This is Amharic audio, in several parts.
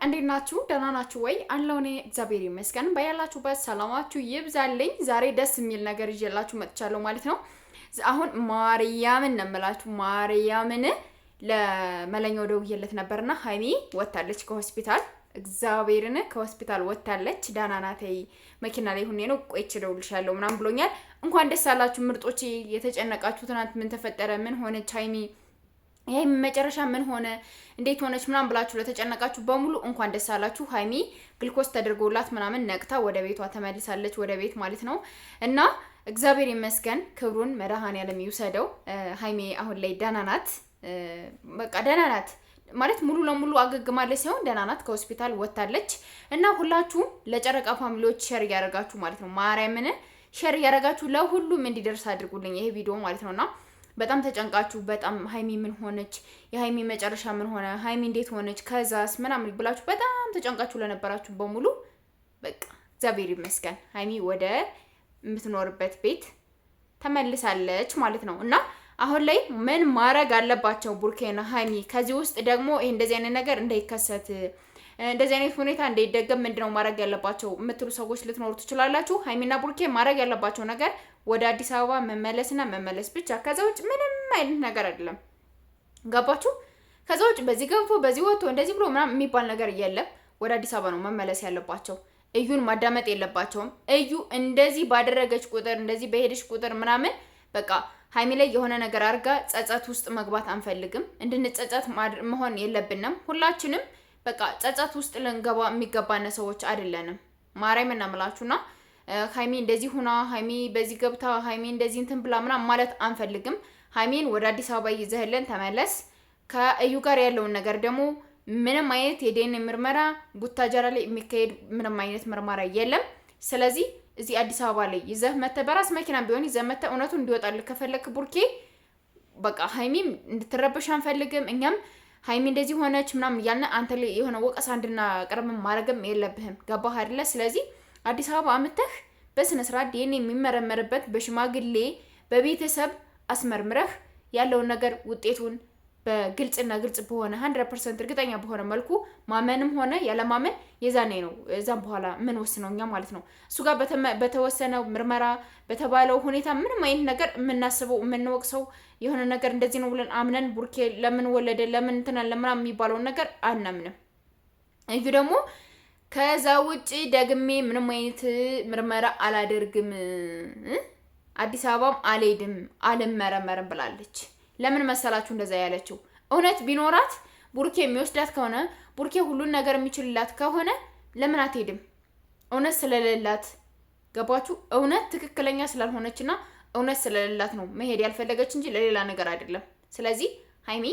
እንዴት ናችሁ? ደህና ናችሁ ወይ? አለው እኔ እግዚአብሔር ይመስገን። በያላችሁበት ሰላማችሁ ይብዛልኝ። ዛሬ ደስ የሚል ነገር ይዤላችሁ መጥቻለሁ ማለት ነው። አሁን ማርያምን ነው የምላችሁ። ማርያምን ለመለኛው ደውዬለት ነበርና ሀይሚ ወጣለች ከሆስፒታል። እግዚአብሔርን ከሆስፒታል ወጣለች። ዳና ናት። መኪና ላይ ሆኜ ነው ቆይቼ እደውልልሻለሁ ምናምን ብሎኛል። እንኳን ደስ አላችሁ ምርጦቼ። የተጨነቃችሁ ትናንት ምን ተፈጠረ? ምን ሆነች ሀይሚ? ይሄ መጨረሻ ምን ሆነ እንዴት ሆነች ምናምን ብላችሁ ለተጨነቃችሁ በሙሉ እንኳን ደስ አላችሁ። ሀይሚ ግልኮስ ተደርጎላት ምናምን ነቅታ ወደ ቤቷ ተመልሳለች፣ ወደ ቤት ማለት ነው። እና እግዚአብሔር ይመስገን፣ ክብሩን መድኃኔዓለም ይውሰደው። ሀይሚ አሁን ላይ ደህና ናት። በቃ ደህና ናት ማለት ሙሉ ለሙሉ አገግማለች ሳይሆን ደህና ናት። ከሆስፒታል ወጣለች። እና ሁላችሁም ለጨረቃ ፋሚሊዎች ሼር እያደረጋችሁ ማለት ነው፣ ማርያምን ሼር እያደረጋችሁ ለሁሉም እንዲደርስ አድርጉልኝ ይሄ ቪዲዮ ማለት ነውና በጣም ተጨንቃችሁ በጣም ሀይሚ ምን ሆነች፣ የሀይሚ መጨረሻ ምን ሆነ፣ ሀይሚ እንዴት ሆነች፣ ከዛስ ምናምን ብላችሁ በጣም ተጨንቃችሁ ለነበራችሁ በሙሉ በቃ እግዚአብሔር ይመስገን ሀይሚ ወደ የምትኖርበት ቤት ተመልሳለች ማለት ነው። እና አሁን ላይ ምን ማድረግ አለባቸው ቡርኬና ሀይሚ? ከዚህ ውስጥ ደግሞ ይሄ እንደዚህ አይነት ነገር እንዳይከሰት እንደዚህ አይነት ሁኔታ እንዳይደገም ምንድነው ማድረግ ያለባቸው የምትሉ ሰዎች ልትኖሩ ትችላላችሁ። ሀይሚና ቡርኬ ማድረግ ያለባቸው ነገር ወደ አዲስ አበባ መመለስና መመለስ ብቻ። ከዛ ውጭ ምንም አይነት ነገር አይደለም። ገባችሁ? ከዛ ውጭ በዚህ ገብቶ በዚህ ወጥቶ እንደዚህ ብሎ ምናምን የሚባል ነገር የለም። ወደ አዲስ አበባ ነው መመለስ ያለባቸው። እዩን ማዳመጥ የለባቸውም። እዩ እንደዚህ ባደረገች ቁጥር እንደዚህ በሄደች ቁጥር ምናምን በቃ ሀይሚ ላይ የሆነ ነገር አድርጋ ጸጸት ውስጥ መግባት አንፈልግም። እንድንጸጸት መሆን የለብንም። ሁላችንም በቃ ጸጸት ውስጥ ልንገባ የሚገባነ ሰዎች አይደለንም። ማርያም እናምላችሁና ሀይሚ እንደዚህ ሁና ሀይሚ በዚህ ገብታ ሀይሚ እንደዚህ እንትን ብላ ምናምን ማለት አንፈልግም። ሀይሚን ወደ አዲስ አበባ ይዘህልን ተመለስ። ከእዩ ጋር ያለውን ነገር ደግሞ ምንም አይነት የዲኤንኤ ምርመራ ቡታጀራ ላይ የሚካሄድ ምንም አይነት ምርመራ የለም። ስለዚህ እዚህ አዲስ አበባ ላይ ይዘህ መተህ በራስ መኪና ቢሆን ይዘህ መተህ እውነቱን እንዲወጣልህ ከፈለክ ቡርኬ በቃ ሀይሚም እንድትረበሽ አንፈልግም። እኛም ሀይሚ እንደዚህ ሆነች ምናምን እያልን አንተ ላይ የሆነ ወቀሳ እንድናቀርብ ማድረግም የለብህም። ገባህ አይደለ? ስለዚህ አዲስ አበባ አምጥተህ በስነ ስርዓት ዲኤንኤ የሚመረመርበት በሽማግሌ በቤተሰብ አስመርምረህ ያለውን ነገር ውጤቱን በግልጽና ግልጽ በሆነ 100% እርግጠኛ በሆነ መልኩ ማመንም ሆነ ያለማመን የዛኔ ነው እዛም በኋላ ምን ወስነው እኛ ማለት ነው። እሱ ጋር በተወሰነው ምርመራ በተባለው ሁኔታ ምንም አይነት ነገር የምናስበው የምንወቅሰው የሆነ ነገር እንደዚህ ነው ብለን አምነን ቡርኬ ለምን ወለደ ለምን እንትና ለምናምን የሚባለውን ነገር አናምንም። እዩ ደግሞ ከዛ ውጪ ደግሜ ምንም አይነት ምርመራ አላደርግም፣ አዲስ አበባም አልሄድም፣ አልመረመርም ብላለች። ለምን መሰላችሁ እንደዛ ያለችው? እውነት ቢኖራት ቡርኬ የሚወስዳት ከሆነ ቡርኬ ሁሉን ነገር የሚችልላት ከሆነ ለምን አትሄድም? እውነት ስለሌላት። ገባችሁ? እውነት ትክክለኛ ስላልሆነችና እውነት ስለሌላት ነው መሄድ ያልፈለገች እንጂ ለሌላ ነገር አይደለም። ስለዚህ ሀይሚ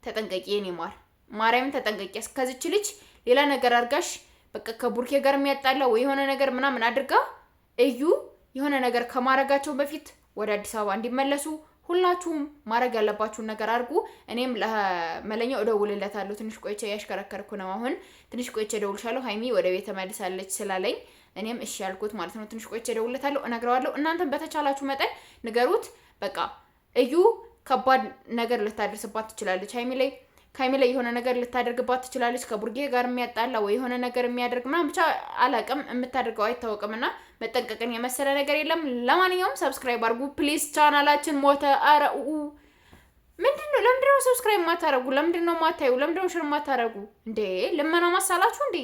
ተጠንቀቂ፣ የኔ ማር ማርያምን ተጠንቀቂ። ከዚች ልጅ ሌላ ነገር አድርጋሽ በቃ ከቡርኬ ጋር የሚያጣላ ወይ የሆነ ነገር ምናምን አድርጋ እዩ የሆነ ነገር ከማረጋቸው በፊት ወደ አዲስ አበባ እንዲመለሱ ሁላችሁም ማድረግ ያለባችሁን ነገር አድርጉ። እኔም ለመለኛው እደውልለታለሁ። ትንሽ ቆይቼ ያሽከረከርኩ ነው። አሁን ትንሽ ቆይቼ እደውልሻለሁ ሀይሚ ወደ ቤት ተመልሳለች ስላለኝ እኔም እሺ ያልኩት ማለት ነው። ትንሽ ቆይቼ እደውልለታለሁ፣ እነግረዋለሁ። እናንተም በተቻላችሁ መጠን ንገሩት። በቃ እዩ ከባድ ነገር ልታደርስባት ትችላለች ሀይሚ ላይ የሆነ ነገር ልታደርግባት ትችላለች። ከቡርጌ ጋር የሚያጣላ ወይ የሆነ ነገር የሚያደርግ ምናምን ብቻ አላቅም፣ የምታደርገው አይታወቅምና መጠንቀቅን የመሰለ ነገር የለም። ለማንኛውም ሰብስክራይብ አድርጉ ፕሊዝ። ቻናላችን ሞተ። አረ ምንድነው? ለምንድነው ሰብስክራይብ ማታረጉ? ለምንድነው ማታዩ? ለምንድነው ሼር ማታረጉ? እንዴ ልመና ማሳላችሁ እንዴ?